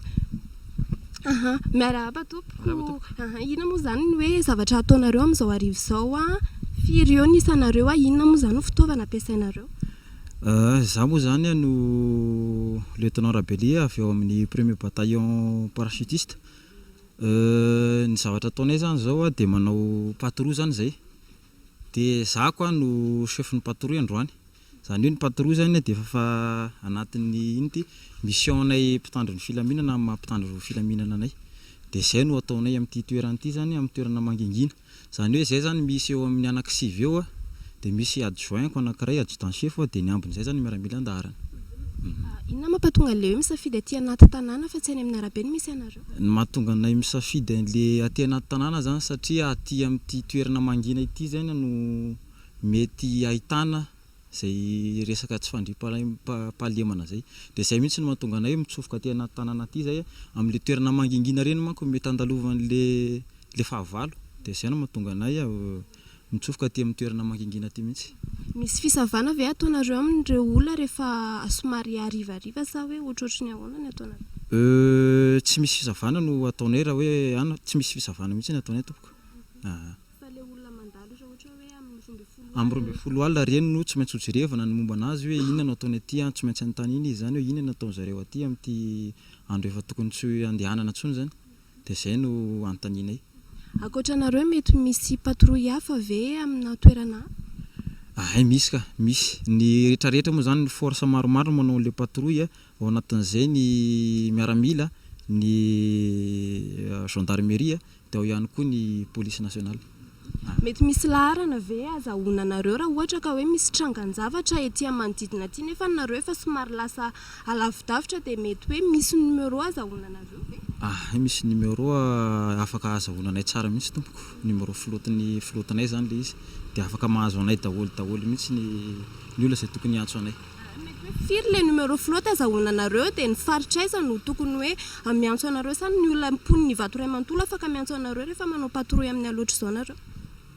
Miarahaba tompoko. Inona moa zany ny hoe zavatra ataonareo amin'izao ariva izao firy eo ny isanareo inona moa zany fitaovana ampiasainareo? Za moa zany no lieutenant Rabelia avy eo amin'ny premier bataillon parachutiste. Ny zavatra ataonay zany zao dia manao patrouille zany zay. Dia za koa no chef ny patrouille androany. Zany hoe ny patrouille zany dia efa anatin'ny inty missionnay mpitandro ny filaminana mampitandro filaminana anay. Dia zay no ataonay amin'ity toerana ity zany amin'ny toerana mangingina. Zany hoe zay zany misy eo amin'ny anaky sivy eo dia misy adjoint ko anankiray adjudant chef dia ny ambin'izay zany miaramila andarana. Inona mampatonga le misafidy aty anaty tanàna fa tsy any amin'ny arabe no misy anareo? Ny mahatonga anay misafidy le aty anaty tanàna zany satria aty amin'ity toerana mangina ity zany no mety ahitana zay resaka tsy fandriampahalemana zay. Dia zay mihitsy no mahatonga anay mitsofoka aty anaty tanàna aty zay amin'le toerana mangingina reny manko mety andalovan'le fahavalo. Dia zay no mahatonga anay mitsofoka aty amin'ny toerana mangingina aty mihitsy. Misy fisavana ve ataonareo amin'ireo olona rehefa somary arivariva sa hoe ohatrohatry ny ahoana ny ataonareo? Tsy misy fisavana no ataonay raha hoe tsy misy fisavana mihitsy ny ataonay tompoko. Fa le olona mandalo ohatra hoe amin'ny 20 alina reny no tsy maintsy hojerevana ny momba anazy hoe inona no ataonay aty tsy maintsy anontany iny izy zany hoe inona no ataon'zareo aty amin'ity andro efa tokony tsy andehanana intsony zany. Dia zay no antaninay. Ankoatra anareo mety misy patrouille hafa ve amina toerana? Misy ka, misy. Ny rehetrarehetra moa zany ny force maromaro manao le patrouille ao anatin'izay ny miaramila, ny gendarmerie dia ao ihany koa ny police nationale. mety misy laharana ve azahoananareo raha ohatra ka hoe misy trangan-javatra etỳ manodidina aty nefa nareo efa somary lasa alavidavitra dia mety hoe misy numéro azahoananareo ve? Misy numéro afaka azahoananay tsara mihitsy tompoko. Numéro flotanay zany le izy dia afaka mahazo anay daholo mihitsy ny olona izay tokony antso anay. Firy le numéro flotte azahoananareo dia ny faritra aiza no tokony hoe miantso anareo sany ny olona mponiny ny Vato Raimantolo afaka miantso anareo rehefa manao patrouille amin'ny aloatra izao nareo?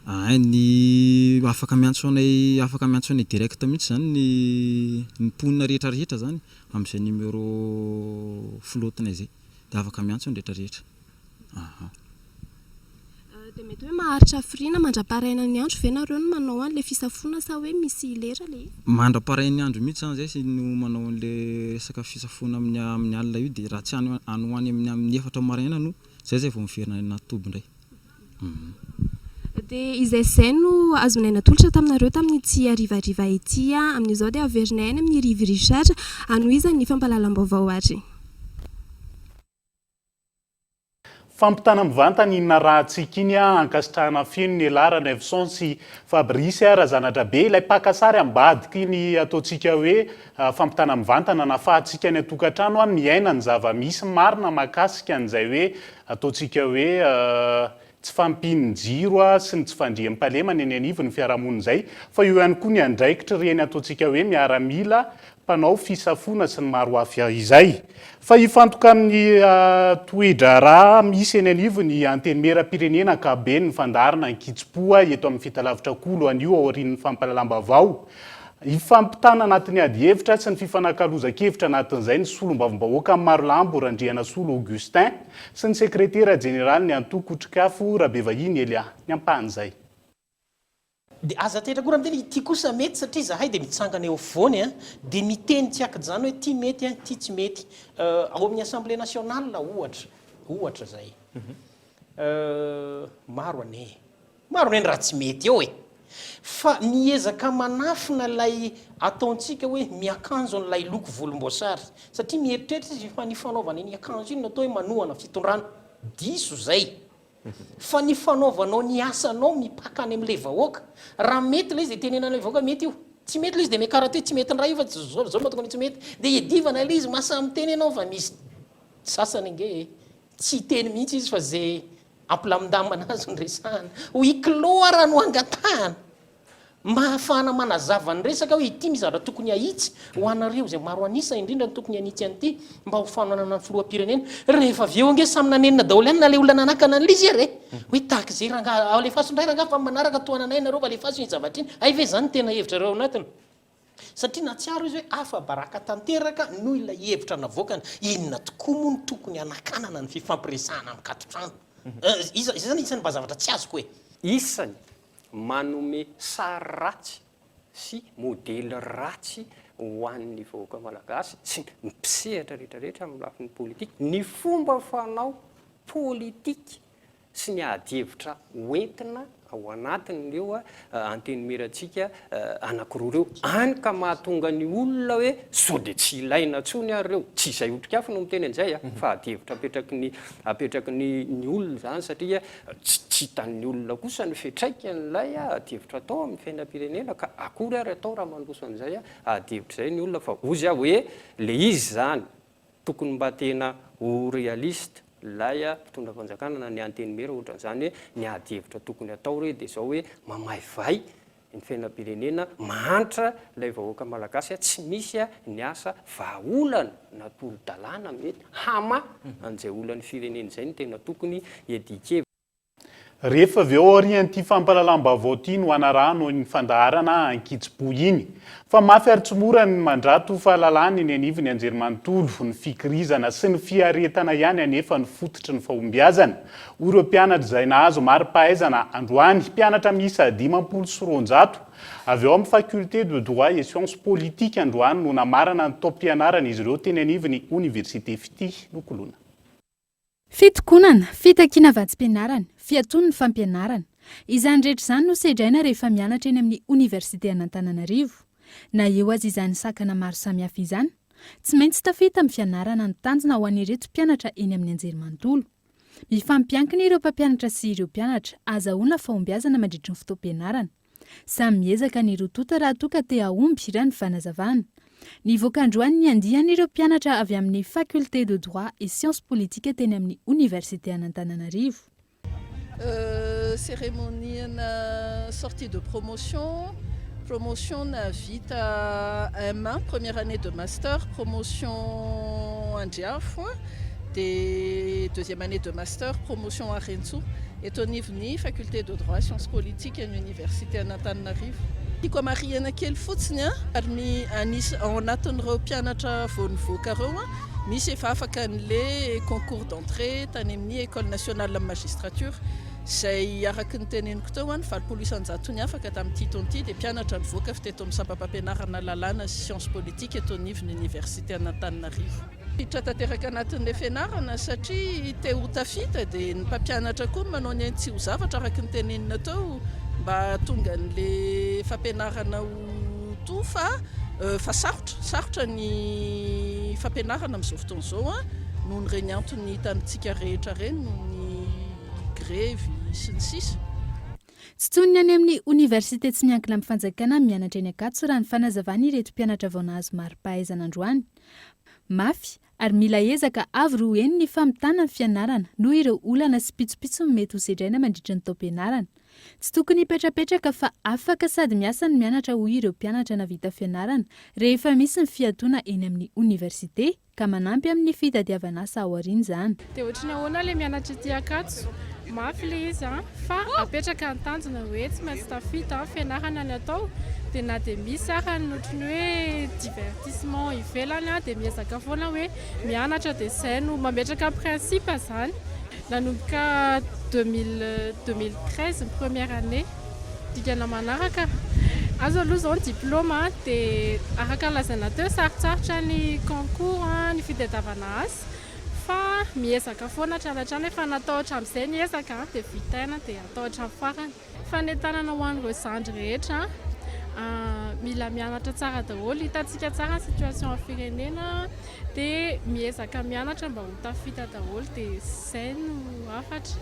Ny afaka miantso anay direct mihitsy zany ny mponina rehetrarehetra zany amin'izay numéro flotanay zay dia afaka miantso ny rehetrarehetra. Dia mety hoe maharitra hafiriana mandra-paraina ny andro ve nareo no manao an'ilay fisafoana sa hoe misy lera le? Mandra-paraina ny andro mihitsy zany zay no manao an'ilay resaka fisafoana amin'ny alina io dia raha tsy any hoany amin'ny 4 maraina no zay vao miverina anaty toby indray. Dia izay no azonay natolotra taminareo tamin'ity arivariva ity amin'izao dia averinay any amin'ny Rivo Richard anohizany ny fampahalalam-baovao ary. Fampitana mivantana inona rahantsika iny ankasitrahana feno ny alarana Evson sy Fabrice raha zanatra be ilay pakasary ambadika iny ataontsika hoe fampitana mivantana nafahantsika ny atokantrano miaina ny zava-misy marina makasika an'izay hoe ataontsika hoe tsy fampiny jiro sy ny tsy fandriam-pahalemana eny anivo ny fiarahamonina izay fa io ihany koa ny andraikitra reny ataontsika hoe miaramila mpanao fisafoana sy ny maro hafa izay. Fa hifantoka amin'ny toedra raha misy eny anivo ny antenimera-pirenena ankabeny ny fandarina Ankitsipoa eto amin'ny fitalavitra kolo anio aorian'ny fampahalalam-baovao. Hifampitana anatin'ny ady hevitra sy ny fifanankalozan-kevitra anatin'izay ny solom-bavim-bahoaka amin'ny Marolambo Randriana Solo Augustin sy ny sekretera jeneraly ny Antoko Trikafo Rabevahiny Elia ny ampahan'izay. Dia aza tetra koa raha ity kosa mety satria zahay dia mitsangana eo afovoany dia miteny tsiakijany hoe ty mety ty tsy mety ao amin'ny Assemblée nationale ohatra zay maro ane raha tsy mety eo fa miezaka manafina lay ataontsika hoe miakanjo n'lay loko volomboasary satria mieritreritra izy fa ny fanaovana ny akanjo iny natao hoe manohana fitondrana diso zay fa ny fanaovanao ny asanao mipakany amin'ilay vahoaka raha mety ilay izy dia tenenan'ilay vahoaka mety io tsy mety ilay izy dia mekaraha tsy mety ny raha io fa zao mahatonga ny tsy mety dia edivana ilay izy masamy teny ianao fa misy sasany nge tsy teny mihitsy izy fa zay ampilamindamana azy ny resahana ho ikloa raha no angatahana mahafahana manazava ny resaka hoe ity mizara tokony ahitsy ho anareo zay maro anisa indrindra ny tokony anitsy an'ity mba ho fananana ny filoam-pirenena rehefa avy eo ange samy nanenina daholo ihany na le olona nanakana an'ilay izy re hoe tahaka izay ranga alefaso indray ranga fa manaraka toananay nareo fa alefaso iny zavatra iny ay ve zany tena hevitra reo anatiny satria natsiaro izy hoe afa baraka tanteraka noho ilay hevitra navoakana inona tokoa moa ny tokony anakanana ny fifampiresahana amin'ny katotrano zany isan'ny mba zavatra tsy azoko hoe isany manome sary ratsy sy modely ratsy ho an'ny vahoaka malagasy sy mpisehatra rehetrarehetra amin'ny lafin'ny politika ny fomba fanao politika sy ny adihevitra hoentina ao anatin'ireo antenimeratsika anankiroa reo any ka mahatonga ny olona hoe sao dia tsy ilaina tsony ary reo tsy izay otrikafo no miteny an'izay fa adihevitra apetraky ny olona zany satria tsy hitan'ny olona kosa ny fetraika n'ilay adihevitra atao amin'ny fiainam-pirenena ka akory ary atao raha mandroso an'izay adihevitra izay ny olona fa ozy aho hoe le izy zany tokony mba tena ho realiste lay mpitondra fanjakana na ny antenimera ohatran'izany hoe ny adihevitra tokony atao re dia zao hoe mamaivay ny fiainam-pirenena mahantra ilay vahoaka malagasy tsy misy ny asa vahaolana na tolo-dalàna mety hama an'izay olany firenena izay ny tena tokony edikevitra. Rehefa avy eo aorian'ity fampahalalam-baovao ity no anarahana ny fandaharana Ankitsipo iny fa mafy ary tsy mora ny mandrato fahalalana eny anivony Anjerimanontolo ny fikirizana sy ny fiaretana ihany anefa ny fototry ny fahombiazana. Ireo mpianatra izay nahazo mari-pahaizana androany mpianatra miisa 500 avy eo amin'ny faculté de droit et sciences politiques androany no namarana ny taom-pianarana izy ireo teny anivony Université Fity Lokolona. Fitokonana, fitakiana vatsim-pianarana, fiatono ny fampianarana. Izany rehetra izany no sedraina rehefa mianatra eny amin'ny Université an'Antananarivo. Na eo azy izany sakana maro samihafa izany, tsy maintsy tafita amin'ny fianarana ny tanjona ho an'ireto mpianatra eny amin'ny Anjerimanontolo. mifampiankina ireo mpampianatra sy ireo mpianatra azahoana fahombiazana mandritry ny fotoam-pianarana. Samy miezaka ny rotota raha toa ka te ahomby raha ny fanazavana. Ny voakandroany ny andihany ireo mpianatra avy amin'ny faculté de droit et sciences politiques teny amin'ny université an'Antananarivo. Cérémonie na sortie de promotion na vita M1 première année de master, promotion Andriafo de deuxième année de master, promotion à Rentsu eto anivon'ny faculté de droit sciences politiques à l'université an'Antananarivo. Tiako amarihana kely fotsiny ary anisy ao anatin'ireo mpianatra vao nivoaka reo misy efa afaka an'le concours d'entrée tany amin'ny école nationale de magistrature zay araky ny teneniko teo ny 700 ny afaka tamin'ity taon'ity dia mpianatra nivoaka fa teto amin'ny sampam-pampianarana lalàna sciences politiques eto anivon'ny université an'Antananarivo. Hiditra tanteraka anatin'le fianarana satria te ho tafita dia ny mpampianatra koa manao ny aintsy ho zavatra araky ny tenenina teo mba tonga n'le fampianarana ho to fa sarotra ny fampianarana amin'izao fotoana izao noho ny reny antony hitantsika rehetra reny noho ny grevy sy ny sisa. Tsy tsoniny any amin'ny université tsy miankina amin'ny fanjakana mianatra eny Ankatso raha ny fanazavana ireto mpianatra vao nahazo mari-pahaizana androany. Mafy ary mila ezaka avy roa eny ny famitana ny fianarana noho ireo olana sy pitsopitso mety ho sedraina mandritra ny taom-pianarana. Tsy tokony hipetrapetraka fa afaka sady miasa ny mianatra ho ireo mpianatra navita fianarana rehefa misy ny fiatoana eny amin'ny université ka manampy amin'ny fitadiavana asa ao aoriana izany. Dia ohatrany ahoana ilay mianatra ety Ankatso, mafy ilay izy fa apetraka ny tanjona hoe tsy maintsy tafita fianarana ny atao dia na dia misy ary ny ohatrany hoe divertissement ivelany dia miezaka foana hoe mianatra dia izay no mametraka principe izany. Nanomboka 2013 première année dikana manaraka azo aloha izao ny diplôme dia araka lazaina teo sarotsarotra ny concours ny fitadiavana asa fa miezaka foana hatratratrany efa natao hatramin'izay ny ezaka dia vitaina dia atao hatramin'ny farany. Fanentanana ho an'ireo zandry rehetra mila mianatra tsara daholo, hitantsika tsara ny situation amin'ny firenena dia miezaka mianatra mba ho tafita daholo dia izay no afatra.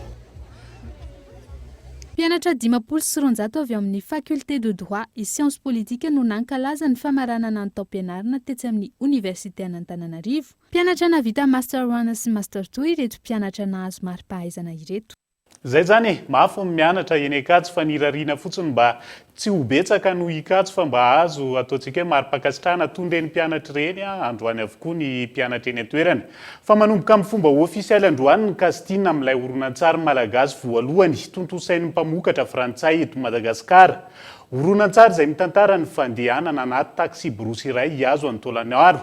Mpianatra 590 avy amin'ny faculté de droit et sciences politiques no nankalaza ny famaranana ny taom-pianarana tetsy amin'ny université an'Antananarivo. Mpianatra navita master 1 sy master 2 ireto mpianatra nahazo mari-pahaizana ireto. Zay zany mafy mianatra eny Ankatso fa nirariana fotsiny mba tsy ho betsaka no Ankatso fa mba azo ataontsika hoe mari-pakasitrahana tondreny mpianatra reny androany avokoa ny mpianatra eny an-toerana. Fa manomboka amin'ny fomba ofisialy androany ny kastina amin'ilay horonan-tsary malagasy voalohany tontosain'ny mpamokatra frantsay eto Madagasikara. Horonan-tsary izay mitantara ny fandehanana anaty taxi borosy iray Iazo Antolagnaro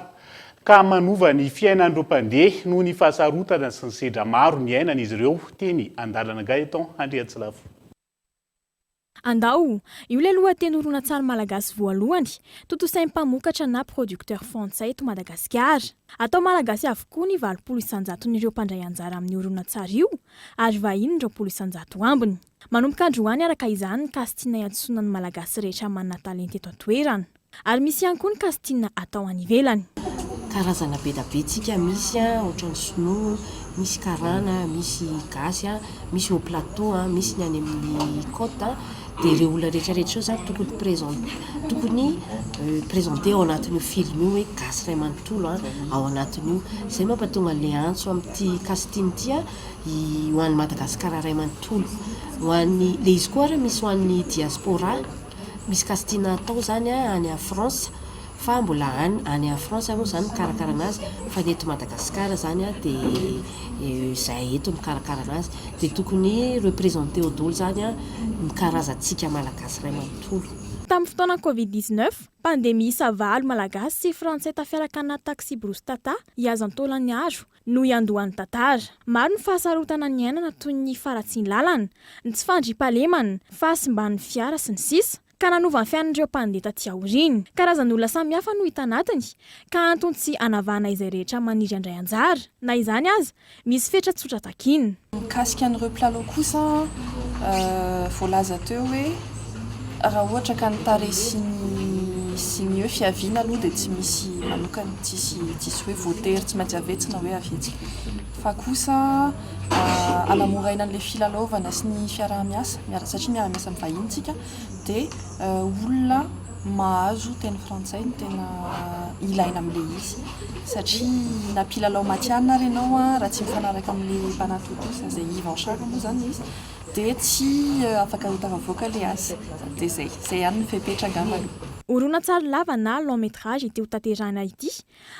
ka manova ny fiainan'ireo mpandeha noho ny fahasarotana sy ny sedra maro ny ainan'izy ireo teny Andalana Gaeton Andriatsilavo. Andao, io ilay lohateny horonan-tsary malagasy voalohany tontosain'ny mpamokatra na producteur frantsay eto Madagasikara. Atao malagasy avokoa ny 700 n'ireo mpandray anjara amin'ny horonan-tsary io ary vahiny 200 ambiny. Manomboka androany araka izany ny kastina iantsoana ny malagasy rehetra manana talenta eto an-toerana. Ary misy ihany koa ny kastina atao any ivelany. Karazana be da be tsika misy ohatrany sinoa, misy karana, misy gasy, misy au plateau, misy ny any amin'ny côte dia ireo olona rehetrarehetra io zany tokony présenté ao anatin'io film io hoe gasy ray manontolo ao anatin'io. Izay mampatonga le antso amin'ity casting ity ho an'ny Madagasikara ray manontolo. Ho an'ny le izy koa misy ho an'ny diaspora, misy casting atao zany any a France. Fa mbola any a France moa zany mikarakara anazy fa eto Madagasikara zany dia izay eto mikarakara anazy dia tokony représenté ao daholo zany ny karazantsika malagasy ray manontolo. Tamin'ny fotoana Covid-19, pandémie isa 9 malagasy sy frantsay tafiaraka anaty taxi borosy tata Iazo Antolagnaro no iandohan'ny tantara. Maro ny fahasarotana ny ainana toy ny faratsiany lalana, ny tsy fandriam-pahalemana, fahasimban'ny fiara sy ny sisa. Ka nanova ny fiainan'ireo mpandeha taty aoriana. Karazan'olona samihafa no hita anatiny ka antony tsy anavahana izay rehetra maniry andray anjara. Na izany aza, misy fetra tsotra takiana. Mikasika an'ireo mpilalao kosa voalaza teo hoe raha ohatra ka ny tarehy sy ny misy ny hoe fiaviana aloha dia tsy misy manokana tsisy hoe voatery tsy maintsy avetsina hoe avetsika fa kosa alamoraina n'ilay filalaovana sy ny fiaraha-miasa satria miara-miasa mivahintsika dia olona mahazo teny frantsay ny tena ilaina amin'ilay izy satria na mpilalao matianina ary ianao raha tsy mifanaraka amin'ilay mpanatokosa izay iva en charge moa zany izy dia tsy afaka hotavavoaka ilay asa dia zay ihany ny fepetra angambany. Horonan-tsary lava na long métrage ity ho tanterahina ity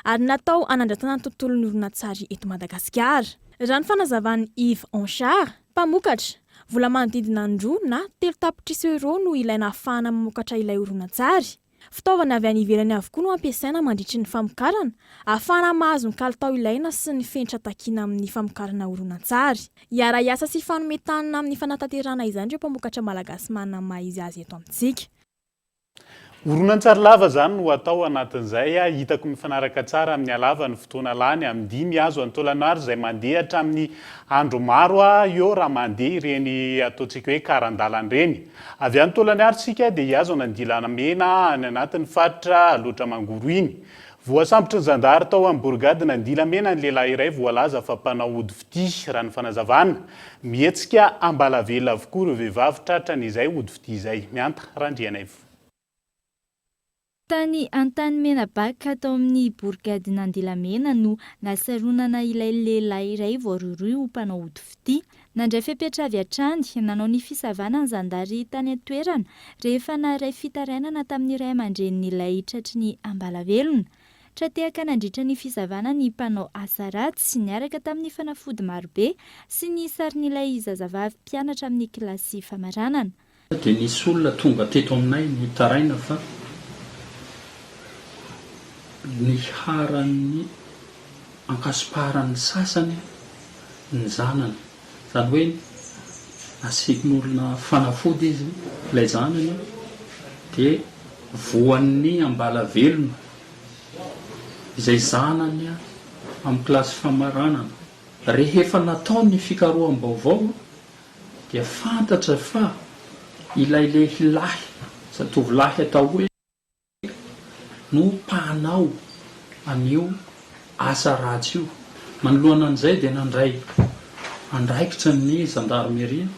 ary natao anandratana ny tontolon'ny horonan-tsary eto Madagasikara. Raha ny fanazavan'ny Yves Anchard, mpamokatra, vola manodidina androa na 3 tapitrisa euro no ilaina ahafahana mamokatra ilay horonan-tsary. Fitaovana avy any ivelany avokoa no ampiasaina mandritry ny famokarana, ahafahana mahazo ny kalitao ilaina sy ny fenitra takiana amin'ny famokarana horonan-tsary. Iara-iasa sy fanometanana amin'ny fanatanterahana izany ireo mpamokatra malagasy manana maha izy azy eto amintsika. Horonan-tsary lava zany no atao anatin'izay hitako mifanaraka tsara amin'ny alava ny fotoana lany amin'ny 5 azo antolanary izay mandeha hatramin'ny andro maro eo raha mandeha ireny ataontsika hoe karandalana ireny. Avy any tolanary sika dia hiazo anandilana mena any anatin'ny faritra loatra mangoro iny. Voasambotry ny zandary tao amin'ny bourgade nandila mena ny lehilahy iray voalaza fa mpanao ody fity raha ny fanazavana. Mihetsika ambalavelona avokoa ireo vehivavy tratran'izay ody fity izay. Mianta randrianay. Tany Antany Menabaka tao amin'ny bourgade Nandilamena no nasaronana ilay lehilahy iray voarohirohy ho mpanao ody fity. Nandray fepetra avy hatrany nanao ny fisavana ny zandary tany an-toerana rehefa naray fitarainana tamin'ny ray aman-drenin'ilay tratry ny Ambalavelona. Tratehaka nandritra ny fisavana ny mpanao asa ratsy sy niaraka tamin'ny fanafody marobe sy ny sarin'ilay zazavavy mpianatra amin'ny kilasy famaranana. Dia nisy olona tonga teto aminay nitaraina fa ny haran'ny ankasipaharan'ny sasany ny zanany. Zany hoe asikin'olona fanafody izy ilay zanany dia voan'ny Ambalavelona izay zanany amin'ny kilasy famaranana. Rehefa natao ny fikaroham-baovao dia fantatra fa ilay lehilahy zatovolahy atao hoe no mpanao an'io asa ratsy io. Manoloana an'izay dia andraikitra ny zandarmeria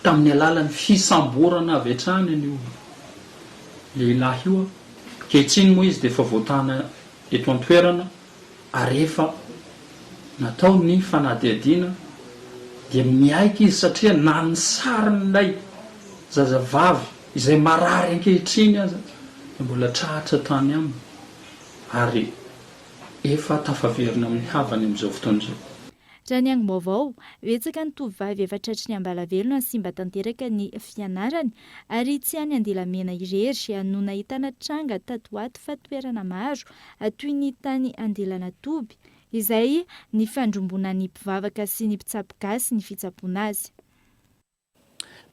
tamin'ny alalan'ny fisamborana avy hatrany an'io lehilahy io. Kehitriny moa izy dia efa voatana eto an-toerana ary efa natao ny fanadihadiana dia miaiky izy satria na ny sarin'ilay zazavavy izay marary ankehitriny aza mbola trahatra tany aminy ary efa tafaverina amin'ny havany amin'izao fotoana izao. Raha ny angom-baovao, betsaka ny tovovavy efa tratry ny Ambalavelona sy mba tanteraka ny fianarany ary tsy any Andilamena irery no nahitana tranga tatoato fa toerana maro toy ny tany Andilanatoby izay ny fandrombona ny mpivavaka sy ny mpitsapo gasy ny fitsapoana azy.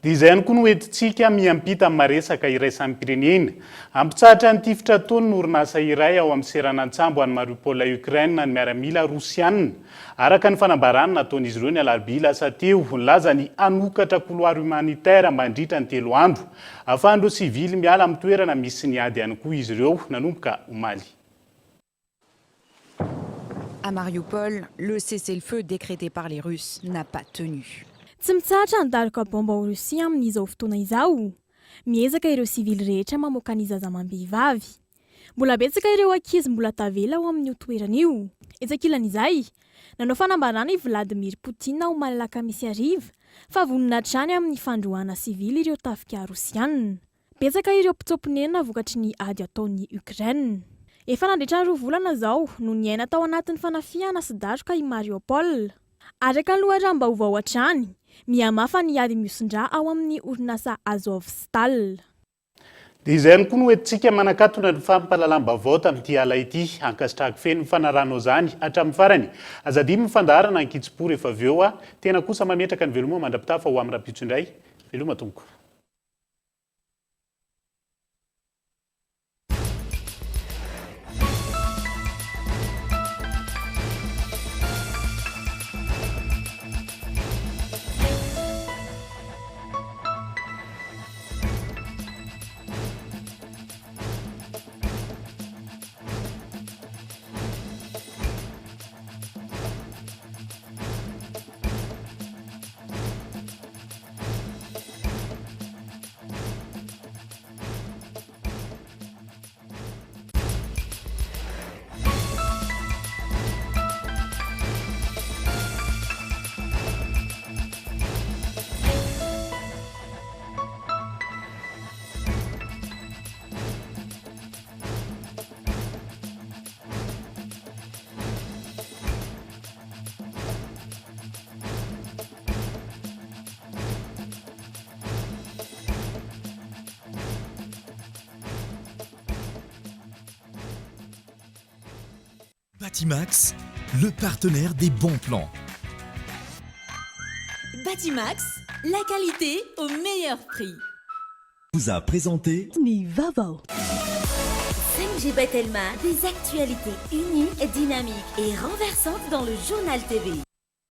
Dia izay ihany koa no entintsika miampita amin'ny maresaka iraisam-pirenena. Ampitsahatra ny tifitra taony ny orinasa iray ao amin'ny seranantsambo any Mariupol Ukraine ny miaramila Rosianina. Araka ny fanambarana nataon'izy ireo ny alarobia lasa teo, nilaza ny hanokatra couloir humanitaire mandritra ny 3 andro. Ahafahan'ireo sivily miala amin'ny toerana misy ny ady ihany koa izy ireo nanomboka omaly. À Mariupol, le cessez-le-feu décrété par les Russes n'a pas tenu. Tsy mitsahatra nidaroka bomba ao Rosia amin'izao fotoana izao. Miezaka ireo sivily rehetra mamoaka ny zaza-am-behivavy. Mbola betsaka ireo ankizy mbola tavela ao amin'io toerana io. Etsakilan'izay, nanao fanambarana i Vladimir Poutine ho malalaka misy ariva fa vonona hatrany amin'ny fandrohana sivily ireo tafika Rosianina. Betsaka ireo mpitsopinena vokatry ny ady ataon'ny Ukraine. Efa nandritra 2 volana zao no niaina tao anatin'ny fanafiana sy daroka i Mariupol. Araka ny loharanom-baovao hatrany, miamafa ny ady miosindra ao amin'ny orinasa Azovstal. Dia izay ihany koa no entintsika manakatona ny fampahalalam-baovao tamin'ity ala ity, ankasitrahako feno fanarano izany hatramin'ny farany. Azadimy mifandaharana ankitsipo rehefa avy eo tena kosa mametraka ny veloma mandrapitafa ho amin'ny rapitso indray. Veloma tompoko. Batimax, le partenaire des bons plans. Batimax, la qualité au meilleur prix. Vous a présenté Nivavo. 5G Bethelma, des actualités uniques, dynamiques et renversantes dans le journal TV.